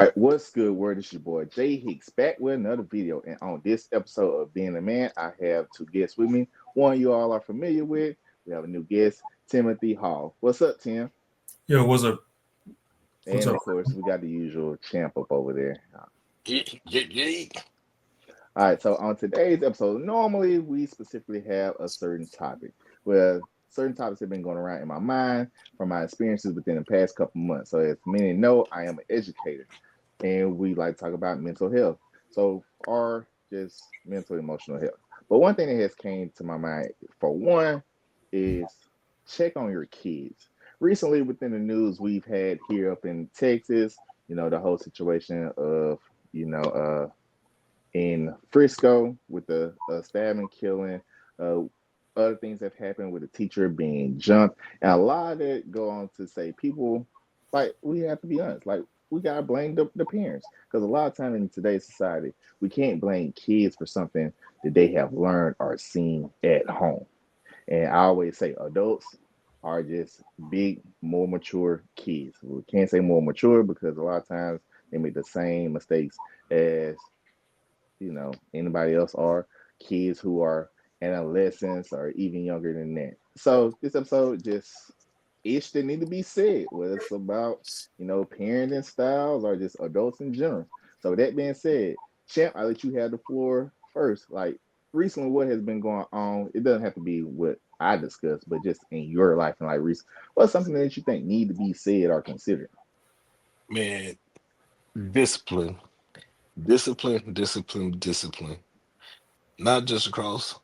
All right, what's good, word? It's your boy Jay Hicks back with another video. And on this episode of Being a Man, I have two guests with me. One you all are familiar with. We have a new guest, Timothy Hall. What's up, Tim? Yo, what's up? What's And up? of course, we got the usual champ up over there. Yeah. All right, so on today's episode, normally we specifically have a certain topic. Well, certain topics have been going around in my mind from my experiences within the past couple months. So, as many know, I am an educator, and we like to talk about mental health. So, or just mental emotional health. But one thing that has came to my mind, for one, is check on your kids. Recently, within the news, we've had here up in Texas, the whole situation of, you know, in Frisco with the stabbing, killing, uh, other things that have happened with a teacher being jumped, and a lot of that go on to say people, like, we have to be honest, like, we gotta blame the parents, because a lot of time in today's society we can't blame kids for something that they have learned or seen at home. And I always say adults are just big, more mature kids. We can't say more mature because a lot of times they make the same mistakes as anybody else, are kids who are adolescents or even younger than that. So this episode just ish that need to be said, whether it's about, parenting styles or just adults in general. So that being said, Champ, I let you have the floor first. Like, recently, what has been going on? It doesn't have to be what I discussed, but just in your life and like recent, what's something that you think need to be said or considered? Man, discipline, discipline. Not just across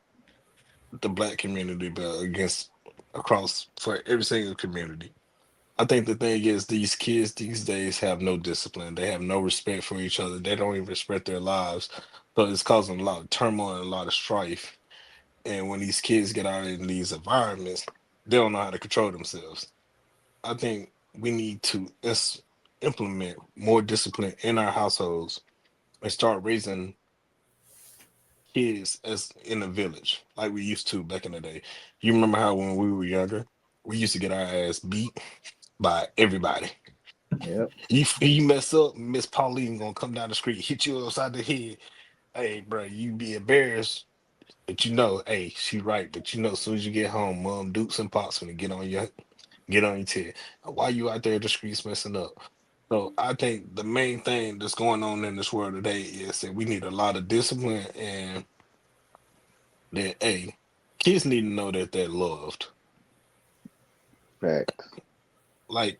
the black community, but against across for every single community. I think the thing is these kids these days have no discipline. They have no respect for each other. They don't even respect their lives. So it's causing a lot of turmoil and a lot of strife. And when these kids get out in these environments, they don't know how to control themselves. I think we need to implement more discipline in our households and start raising kids as in the village like we used to back in the day. You remember how when we were younger, we used to get our ass beat by everybody. Yep. You mess up, Miss Pauline gonna come down the street, hit you upside the head. Hey, bro, you be embarrassed, but hey, she right. But as soon as you get home, Mom Dukes and Pops gonna get on your tail. Why you out there in the streets messing up? So I think the main thing that's going on in this world today is that we need a lot of discipline and that kids need to know that they're loved. Facts. Like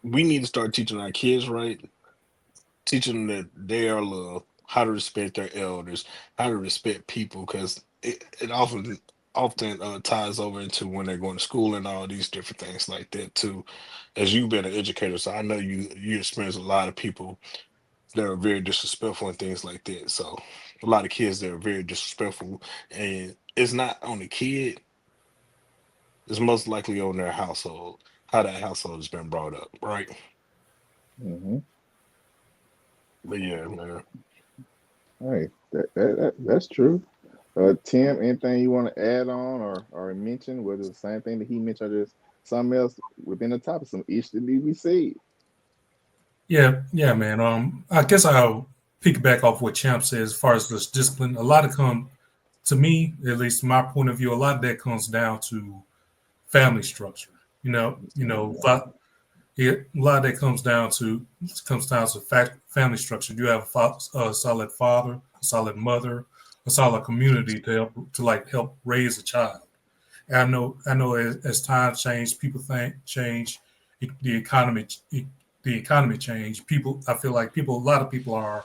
we need to start teaching our kids right, teaching them that they are loved, how to respect their elders, how to respect people, because it often ties over into when they're going to school and all these different things like that too. As you've been an educator, so I know you experience a lot of people that are very disrespectful and things like that. So a lot of kids that are very disrespectful, and it's not on the kid; it's most likely on their household, how that household has been brought up, right? Mm-hmm. But yeah, man. All right, that's true. Tim, anything you want to add on or mention? Whether it's the same thing that he mentioned, or just something else within the topic, some ish that need to be said. Yeah, man. I guess I'll piggyback off what Champ says as far as this discipline. A lot of come to me, at least my point of view, a lot of that comes down to family structure. Yeah, a lot of that comes down to family structure. You have a solid father, a solid mother, a solid community to help raise a child. And I know as times change, people think change, the economy the economy change. I feel like a lot of people are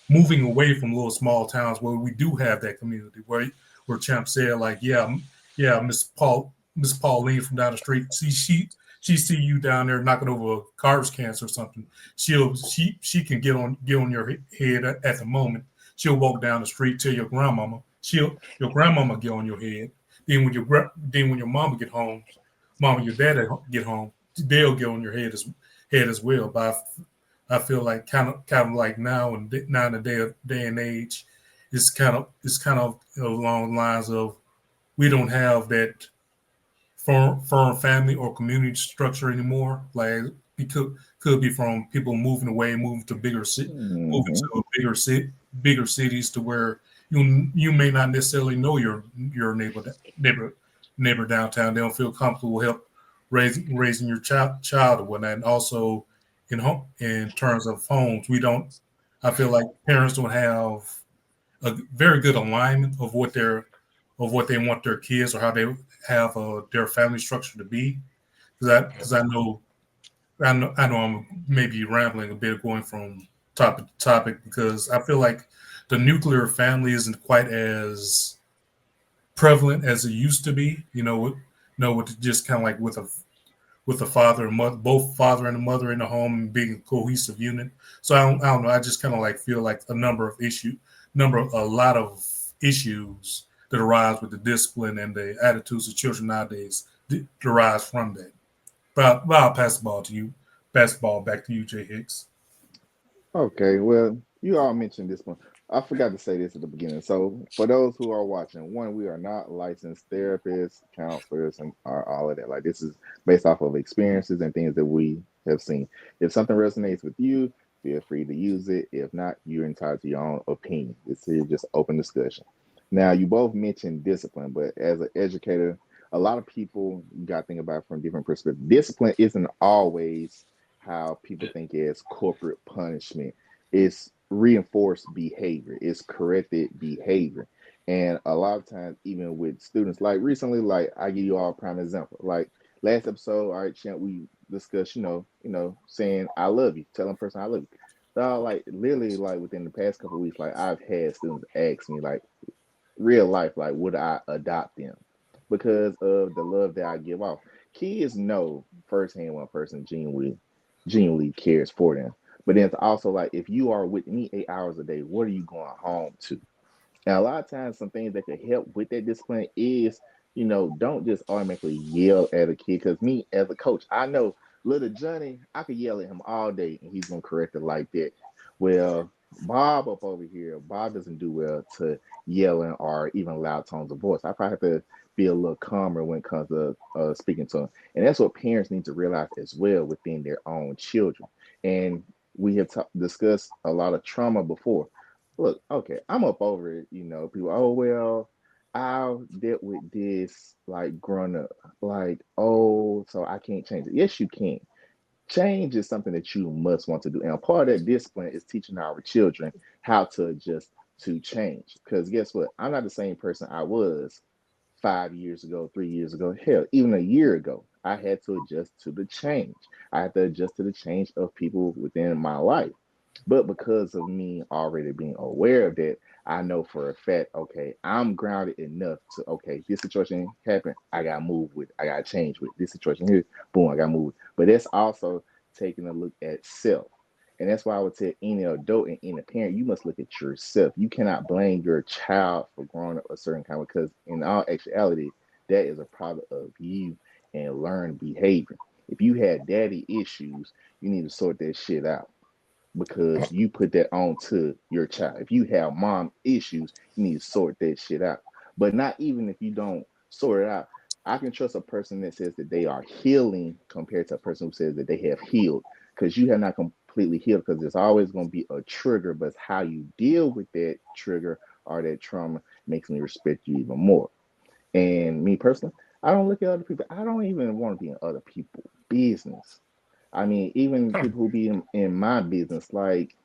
moving away from little small towns where we do have that community where Champ said like yeah Miss Pauline from down the street, she see you down there knocking over a garbage cans or something. She can get on your head at the moment. She'll walk down the street to your grandmama get on your head. Then when your mama get home, mama your dad get home, they'll get on your head as well. But I feel like kind of like now in the day and age, it's kind of along the lines of we don't have that firm family or community structure anymore. Like could be from people moving away, moving Hmm. to bigger cities to where you may not necessarily know your neighbor downtown. They don't feel comfortable help raising your child or whatnot. And also in terms of homes, we don't. I feel like parents don't have a very good alignment of what they want their kids or how they have their family structure to be. Because I know I'm maybe rambling a bit going from topic to topic because I feel like the nuclear family isn't quite as prevalent as it used to be. With just kind of like with the father and mother, both father and the mother in the home and being a cohesive unit. So I don't know. I just kind of like feel like a lot of issues that arise with the discipline and the attitudes of children nowadays derives from that. But I'll pass the ball to you. Pass the ball back to you, Jay Hicks. Okay, well, you all mentioned this one. I forgot to say this at the beginning. So, for those who are watching, one, we are not licensed therapists, counselors, and all of that. Like, this is based off of experiences and things that we have seen. If something resonates with you, feel free to use it. If not, you're entitled to your own opinion. This is just open discussion. Now, you both mentioned discipline, but as an educator, a lot of people you got to think about it from different perspectives. Discipline isn't always how people think it is corporate punishment. It's reinforced behavior. It's corrected behavior. And a lot of times, even with students, like recently, like I give you all a prime example. Like last episode, all right, Champ, we discussed, saying I love you, telling a person I love you. So, like literally, like within the past couple of weeks, like I've had students ask me, like real life, like would I adopt them because of the love that I give off. Kids know firsthand when a person genuinely cares for them. But then it's also like if you are with me 8 hours a day, what are you going home to? And a lot of times, some things that could help with that discipline is, don't just automatically yell at a kid. Because me, as a coach, I know little Johnny, I could yell at him all day and he's going to correct it like that. Well, Bob up over here, Bob doesn't do well to yelling or even loud tones of voice. I probably have to be a little calmer when it comes to speaking to him. And that's what parents need to realize as well within their own children. And we have discussed a lot of trauma before. Look, okay, I'm up over it. People, oh, well, I dealt with this like growing up. Like, oh, so I can't change it. Yes, you can. Change is something that you must want to do. And a part of that discipline is teaching our children how to adjust to change. Because guess what? I'm not the same person I was 5 years ago, 3 years ago, hell, even a year ago. I had to adjust to the change. I had to adjust to the change of people within my life. But because of me already being aware of that, I know for a fact, okay, I'm grounded enough to, okay, this situation happened, I got to move with, I got to change with this situation here, boom, I got to move. But that's also taking a look at self. And that's why I would tell any adult and any parent, you must look at yourself. You cannot blame your child for growing up a certain kind of, because in all actuality, that is a product of you and learned behavior. If you had daddy issues, you need to sort that shit out because you put that on to your child. If you have mom issues, you need to sort that shit out. But not even if you don't sort it out. I can trust a person that says that they are healing compared to a person who says that they have healed because you have not completely healed because there's always going to be a trigger, but it's how you deal with that trigger or that trauma makes me respect you even more. And me personally, I don't look at other people. I don't even want to be in other people's business. I mean, even people who be in my business, like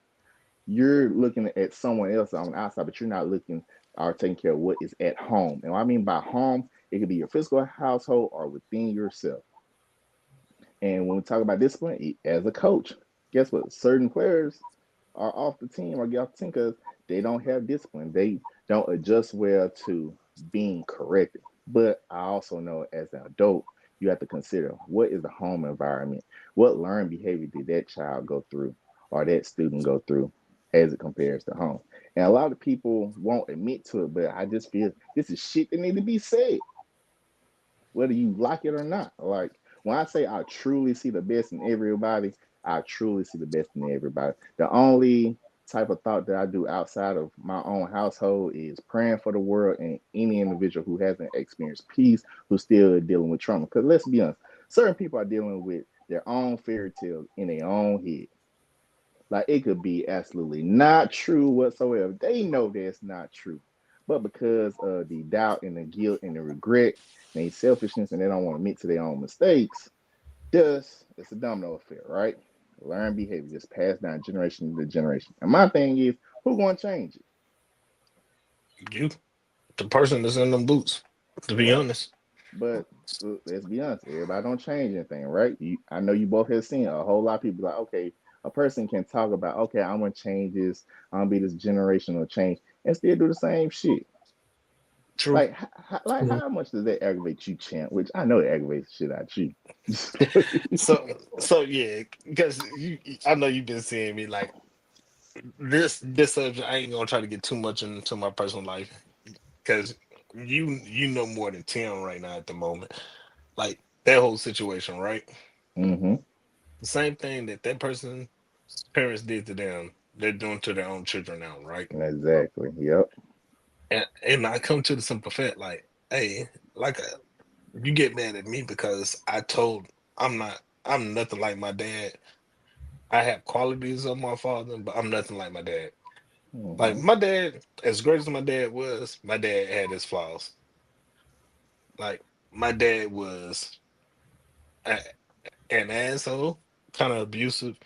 you're looking at someone else on the outside, but you're not looking or taking care of what is at home. And what I mean by home, it could be your physical household or within yourself. And when we talk about discipline, as a coach, guess what? Certain players are off the team or get off the team because they don't have discipline. They don't adjust well to being corrected. But I also know as an adult, you have to consider what is the home environment? What learned behavior did that child go through or that student go through as it compares to home? And a lot of people won't admit to it, but I just feel this is shit that need to be said whether you like it or not. Like when I say I truly see the best in everybody, I truly see the best in everybody. The only type of thought that I do outside of my own household is praying for the world and any individual who hasn't experienced peace, who's still dealing with trauma. Because let's be honest, certain people are dealing with their own fairy tale in their own head. Like it could be absolutely not true whatsoever. They know that's not true. But because of the doubt and the guilt and the regret and the selfishness and they don't want to admit to their own mistakes, just it's a domino effect, right? Learn behavior just passed down generation to generation. And my thing is, who gonna change it? You, the person that's in them boots. To be Right. honest, But let's be honest, everybody don't change anything, right? I know you both have seen a whole lot of people like, okay, a person can talk about, okay, I'm gonna change this, I'm gonna be this generational change, and still do the same shit. true. Like True. how much does that aggravate you, champ? Which I know it aggravates the shit out you. So yeah, because I know you've been seeing me like this subject. I ain't gonna try to get too much into my personal life because you know more than Tim right now at the moment. Like that whole situation, right? Mm-hmm. The same thing that person's parents did to them, they're doing to their own children now, right? Exactly. Yep. And I come to the simple fact, like, hey, like you get mad at me because I'm nothing like my dad. I have qualities of my father, but I'm nothing like my dad. Like Mm-hmm. my dad, as great as my dad was, my dad had his flaws. Like my dad was a, an asshole, kind of abusive,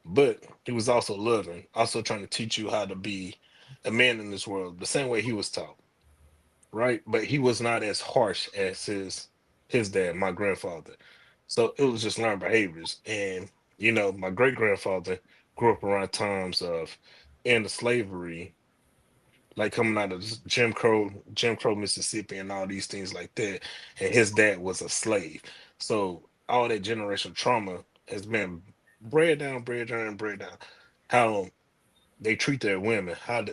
but he was also loving, also trying to teach you how to be a man in this world, the same way he was taught, right? But he was not as harsh as his dad, my grandfather. So it was just learned behaviors. And my great grandfather grew up around times of end of slavery, like coming out of Jim Crow, Mississippi, and all these things like that. And his dad was a slave, so all that generational trauma has been bred down, bred down. How they treat their women, how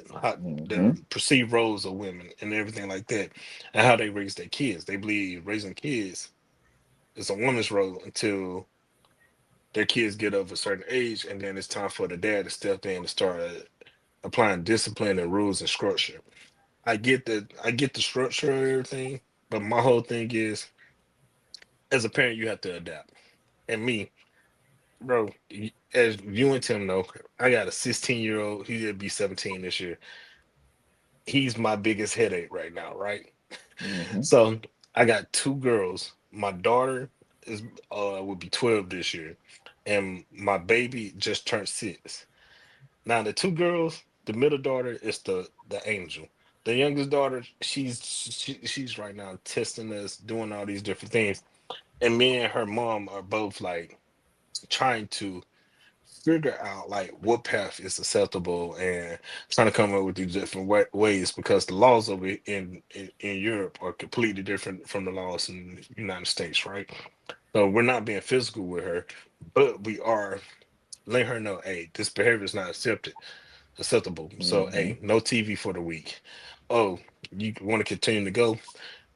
Mm-hmm. the perceived roles of women, and everything like that, and how they raise their kids. They believe raising kids is a woman's role until their kids get of a certain age, and then it's time for the dad to step in and start applying discipline and rules and structure. I get the structure of everything, but my whole thing is, as a parent, you have to adapt. And me, bro, as you and Tim know, I got a 16-year-old. He'll be 17 this year. He's my biggest headache right now, right? Mm-hmm. So I got two girls. My daughter is will be 12 this year, and my baby just turned 6. Now the two girls, the middle daughter is the angel. The youngest daughter, she's right now testing us, doing all these different things. And me and her mom are both like trying to figure out like what path is acceptable and trying to come up with these different ways because the laws over in Europe are completely different from the laws in the United States, right? So we're not being physical with her, but we are letting her know, hey, this behavior is not acceptable. So, Mm-hmm. hey, no TV for the week. Oh, you want to continue to go?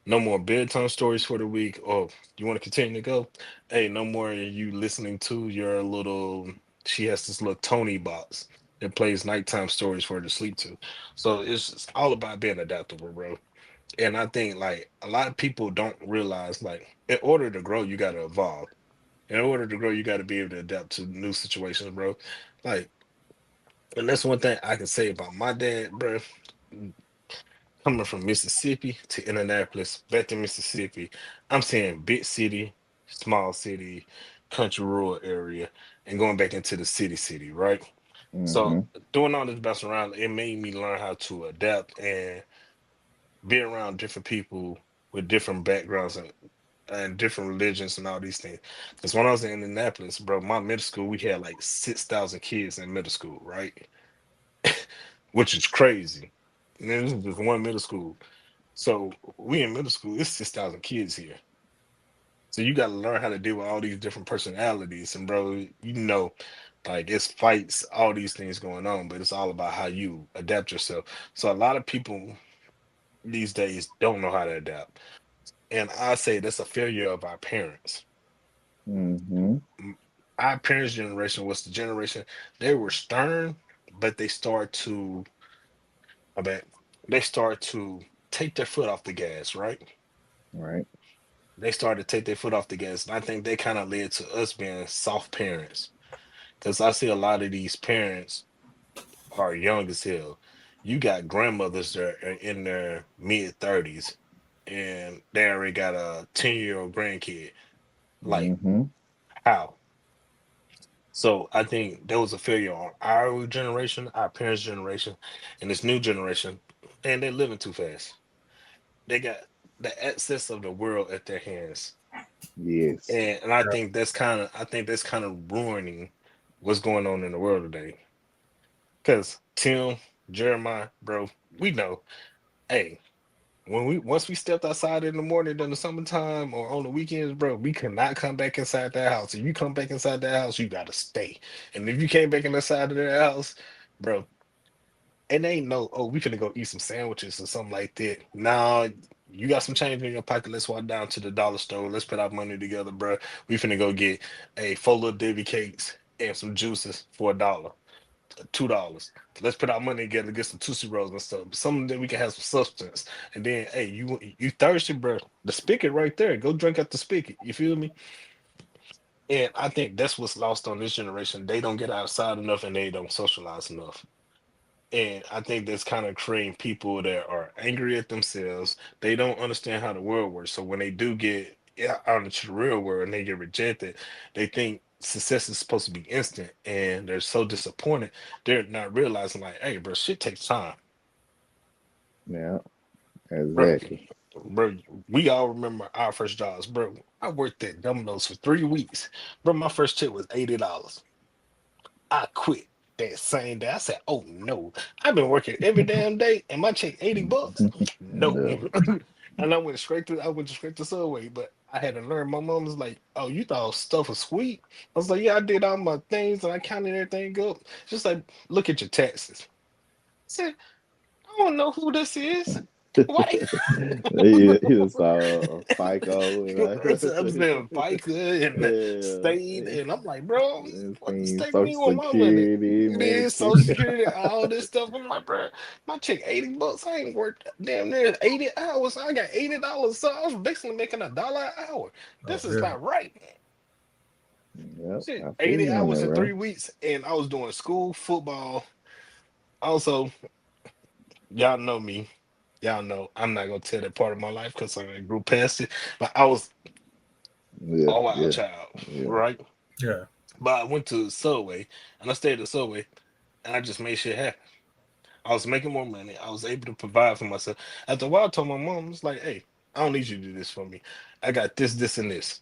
No more bedtime stories for the week. Oh, you want to continue to go? Hey, no more you listening to your little. She has this little Tony box that plays nighttime stories for her to sleep to. So it's all about being adaptable, bro. And I think like a lot of people don't realize like in order to grow, you got to evolve. In order to grow, you got to be able to adapt to new situations, bro. Like, and that's one thing I can say about my dad, bro. Coming from Mississippi to Indianapolis, back to Mississippi, I'm saying big city, small city, country rural area, and going back into the city, right? So Mm-hmm. doing all this bouncing around, it made me learn how to adapt and be around different people with different backgrounds and different religions and all these things. Because when I was in Indianapolis, bro, my middle school, we had like 6,000 kids in middle school, right? Which is crazy. And then this is just one middle school. So we in middle school, it's 6,000 kids here. So you got to learn how to deal with all these different personalities. And bro, like it's fights, all these things going on, but it's all about how you adapt yourself. So a lot of people these days don't know how to adapt. And I say that's a failure of our parents. Mm-hmm. M- Our parents' generation was the generation, they were stern, but I bet they start to take their foot off the gas, right? Right. they started to take their foot off the gas. And I think they kind of led to us being soft parents. Because I see a lot of these parents are young as hell. You got grandmothers that are in their mid 30s and they already got a 10-year-old grandkid. Like, Mm-hmm. how? So I think there was a failure on our generation, our parents' generation, and this new generation, and they're living too fast. They got the access of the world at their hands. Yes. And I think that's kind of ruining what's going on in the world today. Because Tim, Jeremiah, bro, we know, hey, when we once we stepped outside in the morning during the summertime or on the weekends, bro, we cannot come back inside that house. If you come back inside that house, you gotta stay. And if you came back inside of that house, bro, and they ain't no, oh, we finna go eat some sandwiches or something like that. Nah, you got some change in your pocket. Let's walk down to the dollar store. Let's put our money together, bro. We finna go get a full of Debbie cakes and some juices for $1. $2. Let's put our money together, get some Tootsie Rolls and stuff. Something that we can have some substance. And then, hey, you thirsty, bro? The spigot right there. Go drink at the spigot. You feel me? And I think that's what's lost on this generation. They don't get outside enough and they don't socialize enough. And I think that's kind of creating people that are angry at themselves. They don't understand how the world works. So when they do get out into the real world and they get rejected, they think success is supposed to be instant and they're so disappointed. They're not realizing, like, hey, bro, shit takes time. Yeah. Bro, Exactly. bro, we all remember our first jobs. Bro, I worked at Domino's for 3 weeks. Bro, my first check was $80. I quit that same day. I said, "Oh no, I've been working every damn day, and my check $80. No." No. And I went straight to Subway, but I had to learn. My mom was like, "Oh, you thought stuff was sweet?" I was like, "Yeah, I did all my things and I counted everything up." She's like, "Look at your taxes." I said, "I don't know who this is. Why?" He just saw FICO and It's upstairs FICA and state, yeah, and I'm like, bro, and what the seen state me Social want my money? Security, It is Medicaid. Social Security, all this stuff. I'm like, bro, my check $80. I ain't worked damn near 80 hours. I got $80, so I was basically making $1 an hour. Oh, This is yeah. not right. Yep, Shit, I feel 80 you on that, hours in bro. 3 weeks, and I was doing school, football. Also, y'all know me. Y'all know I'm not gonna tell that part of my life because I grew past it. But I was Yeah, a wild yeah, child, yeah. right? Yeah. But I went to Subway and I stayed at Subway and I just made shit happen. I was making more money. I was able to provide for myself. After a while, I told my mom, "It's like, hey, I don't need you to do this for me. I got this, this, and this.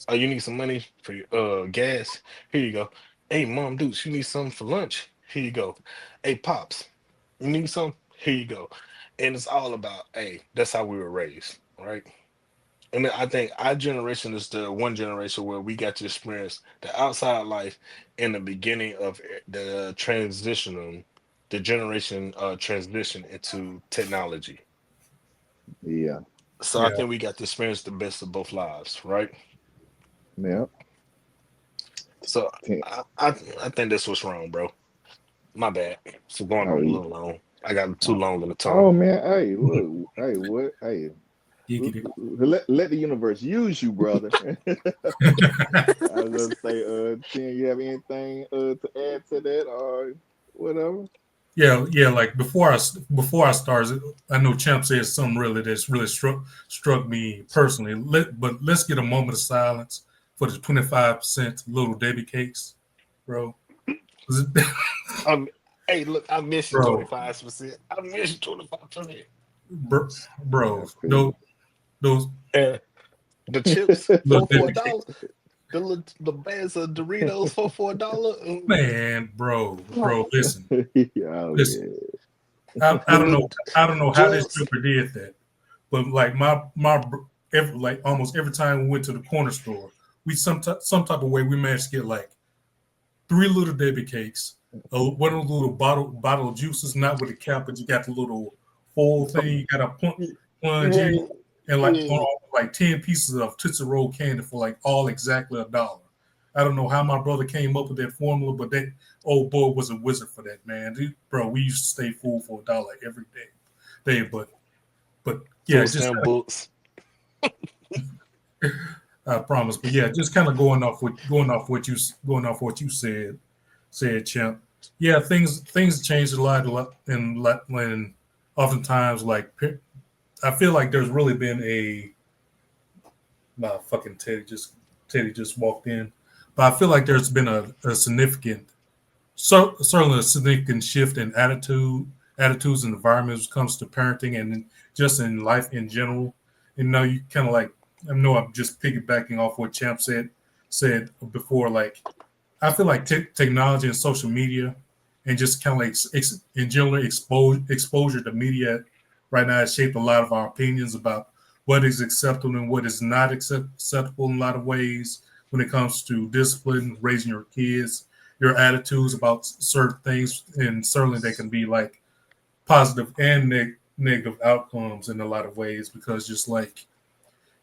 Oh, you need some money for your gas? Here you go. Hey, mom, dude, you need something for lunch? Here you go. Hey, pops, you need some? Here you go." And it's all about, hey, that's how we were raised, right? And then I think our generation is the one generation where we got to experience the outside life in the beginning of the transition, the generation transition into technology. Yeah, So I Yeah. think we got to experience the best of both lives, right? yeah. So Ten- I think that's what's wrong, bro. My bad for going Oh, on a little long. I got too long in the tongue. oh man, hey, look, hey, what, hey, Giggity. let the universe use you, brother. I was gonna say, Tim, you have anything to add to that or whatever? Yeah, yeah. Like before I started, I know Champ said something that's really struck me personally. But let's get a moment of silence for the 25% little Debbie cakes, bro. 'Cause Um, hey, look, I miss you bro, 25%. I miss you 25%. I bro, feel those you. those And the chips little for Debbie a dollar. cakes, The bags of Doritos for $1. man, bro. Listen, Oh listen. yeah. I The don't know. little I don't know how this jugs. stripper did that, but like like almost every time we went to the corner store, we some type of way we managed to get like three little Debbie cakes, one of those little bottle of juices, not with the cap, but you got the little foil thing. You got a plunge in, Yeah, and yeah. like 10 pieces of Tootsie Roll candy for like all exactly $1. I don't know how my brother came up with that formula, but that old boy was a wizard for that, man. Bro, we used to stay full for $1 every day. But yeah, Food just stamp books. I promise. But yeah, just kind of going off what you said, Champ. Yeah, things change a lot, and oftentimes like I feel like there's really been a nah, fucking Teddy just walked in, but I feel like there's been a significant, certainly a significant shift in attitudes and environments when it comes to parenting and just in life in general. And now you kind of like I know I'm just piggybacking off what Champ said before. Like I feel like technology and social media and just kind of like in general exposure to media right now has shaped a lot of our opinions about what is acceptable and what is not acceptable in a lot of ways when it comes to discipline, raising your kids, your attitudes about certain things, and certainly they can be like positive and negative outcomes in a lot of ways because just like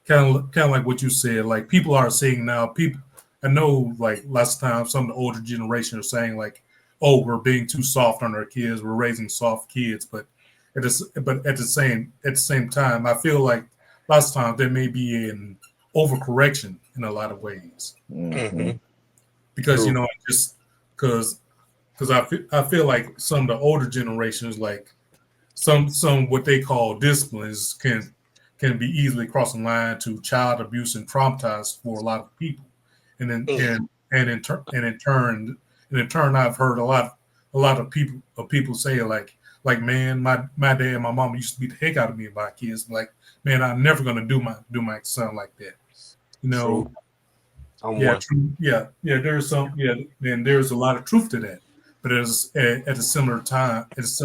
kind of like what you said, like people are saying now, people I know like last time some of the older generation are saying like, oh, we're being too soft on our kids, we're raising soft kids, but at the same time, I feel like last time there may be an overcorrection in a lot of ways Mm-hmm. because True. just because I feel like some of the older generations like some what they call disciplines can be easily crossing line to child abuse and traumatized for a lot of people, and then and in turn I've heard a lot of people say like man my dad and my mom used to beat the heck out of me and my kids like man I'm never gonna do my son like that, you know. True. I'm Yeah, one. true. Yeah. And there's a lot of truth to that. But at a similar time, it's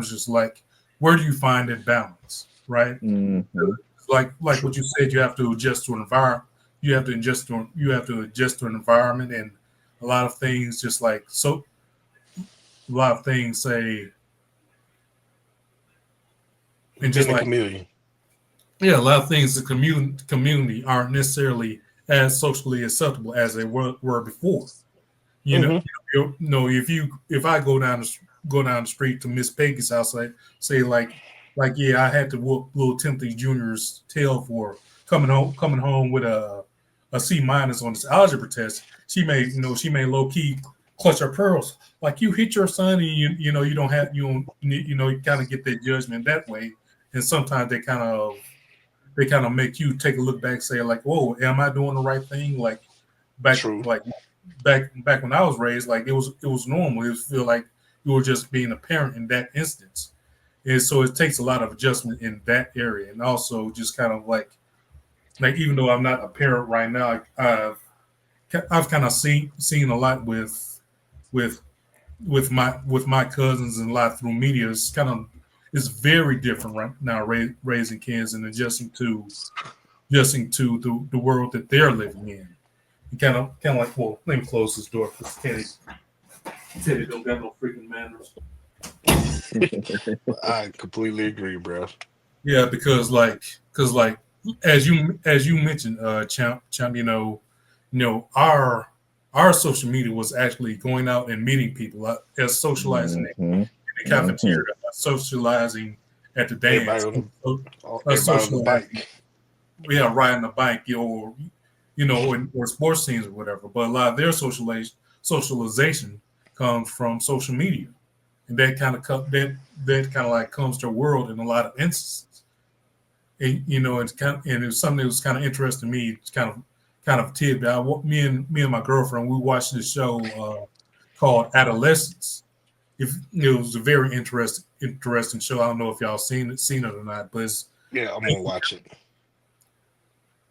just like, where do you find that balance, right? Mm-hmm. Like what you said, you have to adjust to an environment. You have to adjust to an environment, and a lot of things, just like so, a lot of things say, and just Being a like chameleon. yeah, a lot of things the community aren't necessarily as socially acceptable as they were before. You know, Mm-hmm. if I go down the street to Miss Peggy's house, like say like yeah, I had to whoop little Timothy Jr.'s tail for coming home with a C minus on this algebra test. She may low key clutch her pearls. Like you hit your son, and you don't have you kind of get that judgment that way, and sometimes they kind of make you take a look back, say like, whoa, am I doing the right thing? Back True. like back when I was raised, like it was normal. It was feel like you were just being a parent in that instance, and so it takes a lot of adjustment in that area, and also just kind of like even though I'm not a parent right now, I've kind of seen a lot with with my cousins and a lot through media. It's very different right now raising kids and adjusting to the world that they're living in. And kind of like, well, let me close this door because Teddy don't got no freaking manners. I completely agree, bro. Yeah, because like as you mentioned, champ, our social media was actually going out and meeting people as socializing Mm-hmm. in the Mm-hmm. cafeteria, socializing at the dance, Everybody on the socializing, bike. yeah, riding a bike, or or sports teams or whatever. But a lot of their socialization comes from social media, and that that kind of like comes to a world in a lot of instances. And it's something that was kind of interesting to me. It's kind of tidbit. Me and my girlfriend, we watched this show called Adolescence. If it was a very interesting show. I don't know if y'all seen it or not, but it's Yeah, I'm gonna watch it.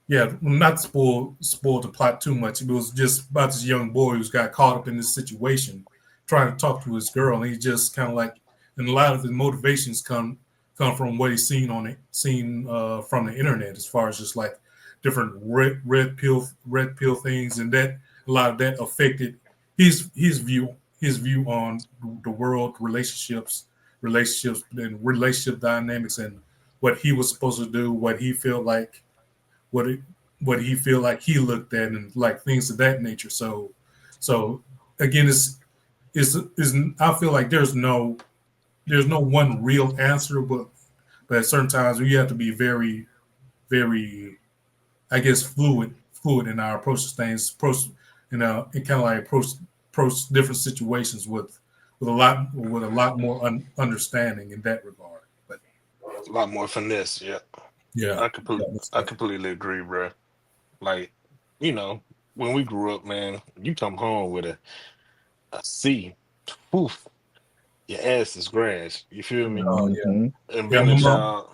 yeah, not to spoil the plot too much. It was just about this young boy who's got caught up in this situation, trying to talk to his girl, and he just kind of like, and a lot of his motivations come from what he's seen from the internet, as far as just like different red pill things, and that a lot of that affected his view on the world, relationships and relationship dynamics, and what he was supposed to do, what he felt like what it, what he feel like he looked at and like things of that nature. So again, is I feel like there's no one real answer, but at certain times you have to be very very I guess fluid in our approach to things, and kind of like approach different situations with a lot more understanding in that regard. But A lot more finesse. Yeah, yeah, I completely, yeah, that's I right. completely agree, bro. Like, you know, when we grew up, man, you come home with a C, poof, your ass is grass. You feel me? Oh yeah, Mm-hmm. And yeah. being a My mom, child,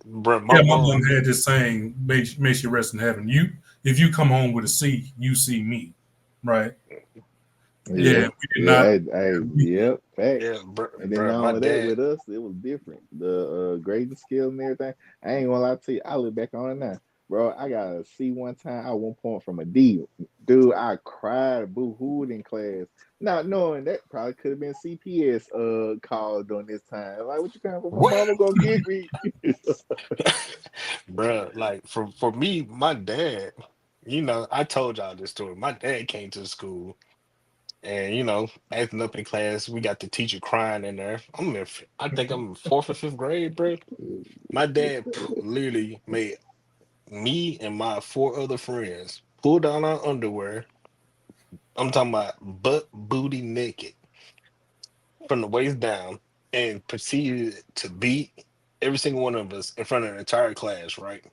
bro, my yeah, my mom mom, had this saying, "Makes you rest in heaven." If you come home with a C, you see me, right? Yeah, Yeah, we did yeah, not. yep, yeah, facts. bro, And then bro, not my only that, dad, with us, it was different. The grading skills and everything. I ain't gonna lie to you. I look back on it now, bro. I got a C one time. I 1 point from a D. Dude, I cried, boo hooed in class, not knowing that probably could have been CPS called during this time. Like, what you kind of my what, mama gonna get me? bro? Like for me, my dad, I told y'all this story. My dad came to the school. And acting up in class, we got the teacher crying in there. I think I'm in fourth or fifth grade, bro. My dad literally made me and my four other friends pull down our underwear. I'm talking about butt booty naked from the waist down, and proceeded to beat every single one of us in front of the entire class. Right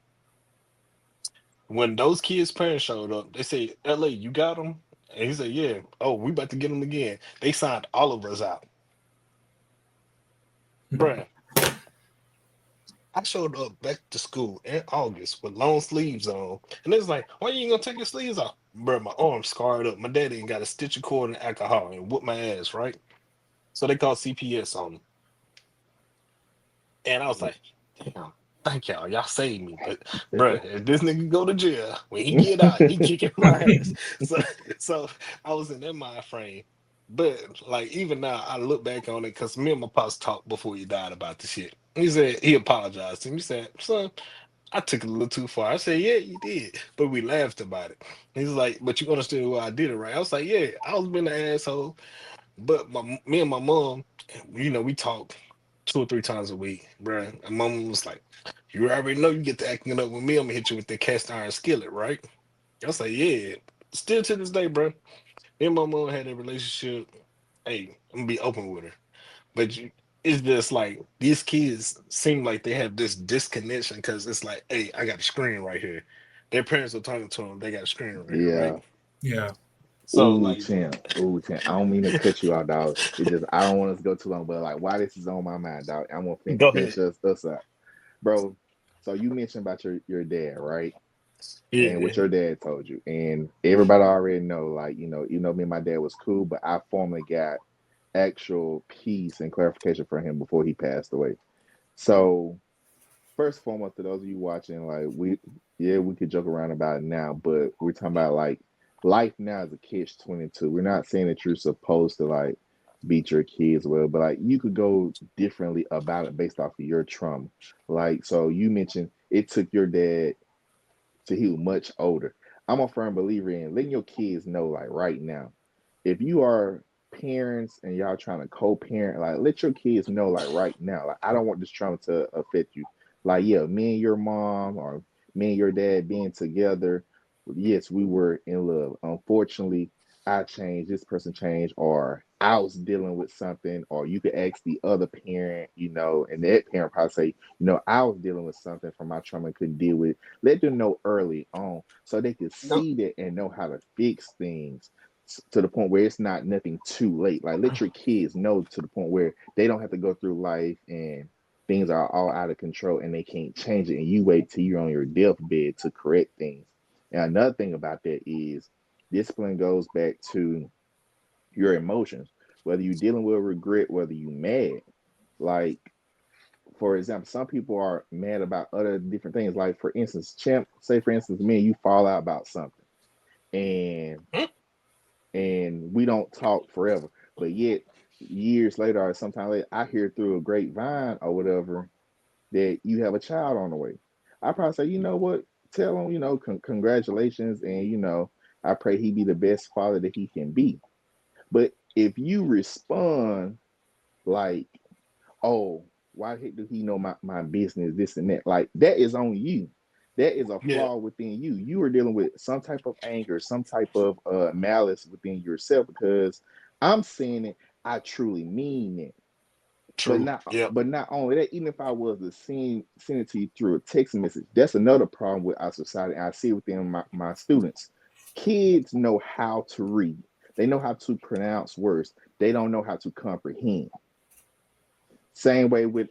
when those kids' parents showed up, they said, "La, you got them?" And he said, "Yeah." Oh, we about to get them again. They signed all of us out, bruh. I showed up back to school in August with long sleeves on. And it's like, why you ain't gonna take your sleeves off? Bro, my arm's scarred up. My daddy ain't got a stitch of cord and alcohol and whoop my ass, right? So they called CPS on me. And I was like, damn, thank y'all. Y'all saved me. But bro, if this nigga go to jail, when he get out, he kicking my ass. So so I was in that mind frame. But like even now, I look back on it because me and my pops talked before he died about the shit. He said he apologized to me. He said, son, I took it a little too far. I said, yeah, you did. But we laughed about it. He's like, but you understood why I did it, right? I was like, yeah, I was being an asshole. But me and my mom, we talk 2 or 3 times a week, bruh. And mom was like, you already know you get to acting up with me, I'm gonna hit you with the cast iron skillet, right? I was like, yeah. Still to this day, bruh. Me and my mom had a relationship. Hey, I'm gonna be open with her. But it's just like these kids seem like they have this disconnection because it's like, hey, I got a screen right here. Their parents are talking to them. They got a screen right here, right? Yeah. Yeah, So Ooh, like, champ. Ooh, champ. I don't mean to cut you out, dog. It just I don't want us to go too long, but like why this is on my mind, dog. I'm gonna go finish ahead. us up. Bro, so you mentioned about your dad, right? And Yeah. what your dad told you. And everybody already know, like, me and my dad was cool, but I formally got actual peace and clarification from him before he passed away. So first and foremost, to those of you watching, like we could joke around about it now, but we're talking about like life now is a catch-22. We're not saying that you're supposed to like beat your kids well, but like you could go differently about it based off of your trauma. Like so you mentioned it took your dad to he was much older. I'm a firm believer in letting your kids know like right now. If you are parents and y'all trying to co-parent, like let your kids know like right now. Like I don't want this trauma to affect you. Like yeah, me and your mom or me and your dad being together, yes, we were in love. Unfortunately, I changed, this person changed, or I was dealing with something, or you could ask the other parent, and that parent probably say, I was dealing with something from my trauma and couldn't deal with it. Let them know early on so they can No. see that and know how to fix things to the point where it's not nothing too late. Like let your kids know to the point where they don't have to go through life and things are all out of control and they can't change it and you wait till you're on your deathbed to correct things. And another thing about that is discipline goes back to your emotions, whether you're dealing with regret, whether you mad. Like for example, some people are mad about other different things. Like for instance, Champ, say for instance, me and you fall out about something, and Hmm? we don't talk forever, but yet years later or sometime later, I hear through a grapevine or whatever that you have a child on the way. I probably say, you know what, tell him, congratulations, and I pray he be the best father that he can be. But if you respond like, oh, why the heck do he know my business, this and that? Like that is on you. That is a Yeah, flaw within you. You are dealing with some type of anger, some type of malice within yourself because I'm saying it, I truly mean it. But true. not Yep. but not only that, even if I was to send it to you through a text message, that's another problem with our society. I see it within my students. Kids know how to read. They know how to pronounce words. They don't know how to comprehend. Same way with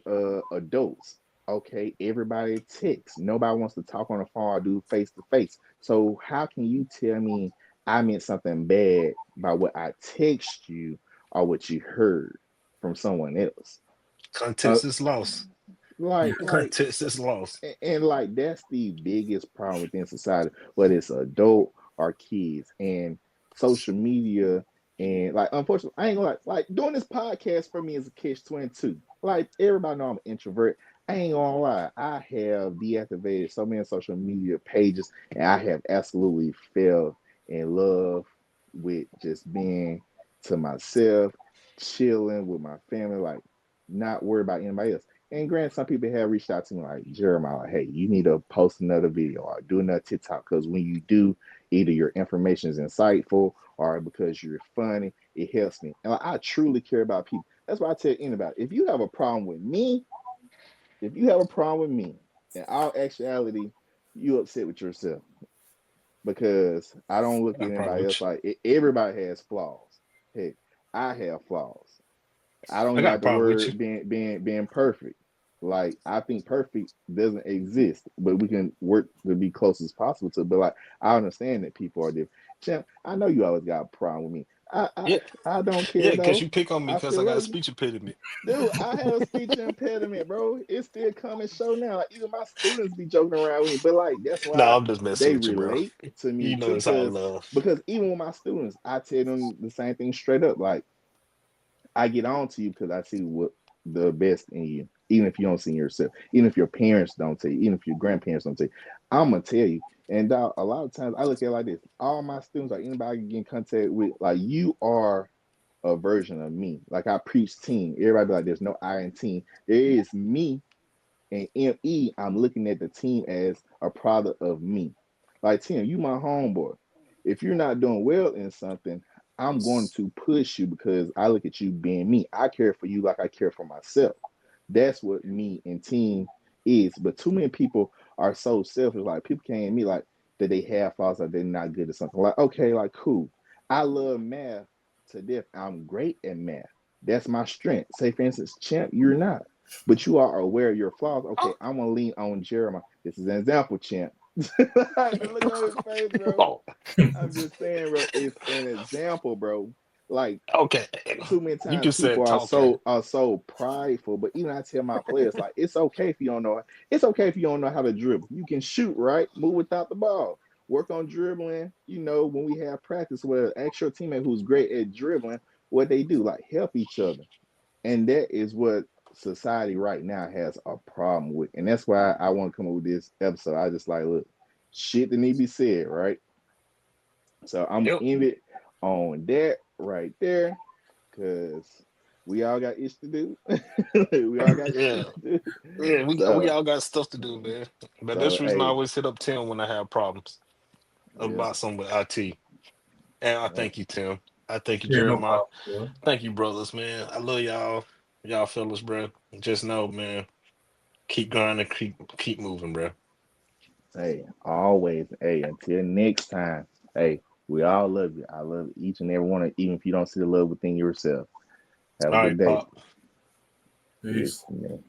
adults. Okay, everybody texts. Nobody wants to talk on the phone or do face to face. So how can you tell me I meant something bad by what I text you or what you heard from someone else? Uh, Context is lost. like Context is lost. and like that's the biggest problem within society, whether it's adult or kids and social media. And like unfortunately, I ain't gonna like doing this podcast for me is a catch 22. Like everybody know I'm an introvert. I ain't gonna lie, I have deactivated so many social media pages and I have absolutely fell in love with just being to myself, chilling with my family, like not worried about anybody else. And granted, some people have reached out to me like Jeremiah, like, hey, you need to post another video or do another TikTok because when you do, either your information is insightful or because you're funny, it helps me. And like, I truly care about people. That's why I tell anybody, if you have a problem with me, if you have a problem with me, in all actuality, you upset with yourself because I don't look at I probably anybody would. else like everybody has flaws. Hey, I have flaws. I don't I even got a like the problem with you. word being perfect. Like I think perfect doesn't exist, but we can work to be close as possible to. But like I understand that people are different. Champ, I know you always got a problem with me. I Yeah, I, I don't yeah, care because though. you pick on me I because still I got a love you. speech impediment. Dude, I have a speech impediment, bro. It's still coming show now. Like even my students be joking around with me. But like that's No, why I'm just messing they with you, bro. relate to me You know too. it's all Because love. even with my students, I tell them the same thing straight up. Like I get on to you because I see what the best in you, even if you don't see yourself, even if your parents don't tell you, even if your grandparents don't tell you, I'm gonna tell you. And a lot of times I look at it like this: all my students, like anybody I get in contact with, like you are a version of me. Like I preach team. Everybody be like, there's no I in team. There is me and ME. I'm looking at the team as a product of me. Like Tim, you my homeboy. If you're not doing well in something, I'm going to push you because I look at you being me. I care for you like I care for myself. That's what me and team is. But too many people are so selfish. Like people can't me like that they have flaws or they're not good at something. Like, okay, like cool. I love math to death. I'm great at math. That's my strength. Say for instance, champ, you're not. But you are aware of your flaws. Okay, Oh, I'm gonna lean on Jeremiah. This is an example, champ. The look on his face, bro. oh, I'm just saying, bro. It's an example, bro. Like okay. too many You times can say people are talking. so prideful. But even I tell my players, like, it's okay if you don't know. It's okay if you don't know how to dribble. You can shoot, right? Move without the ball. Work on dribbling. You know, when we have practice, where ask your teammate who's great at dribbling, what they do, like help each other. And that is what society right now has a problem with. And that's why I want to come up with this episode. I just like, look, shit that need to be said, right? So I'm gonna Yep. end it on that right there, because we all got ish to do. We all got Yeah. shit to do. Yeah, we So all got stuff to do, man. But that's so the reason I hey, always hit up Tim when I have problems yeah, about something with IT. And I yeah, thank you, Tim. I thank you, Yeah, no Jeremiah. problem, bro. Thank you, brothers, man. I love y'all. Y'all fellas, bro. Just know, man, keep grinding, keep moving, bro. hey, always, hey, until next time, hey, we all love you. I love each and every one of you, even if you don't see the love within yourself. Have a All good right, day. Pop. Peace. Peace. Man.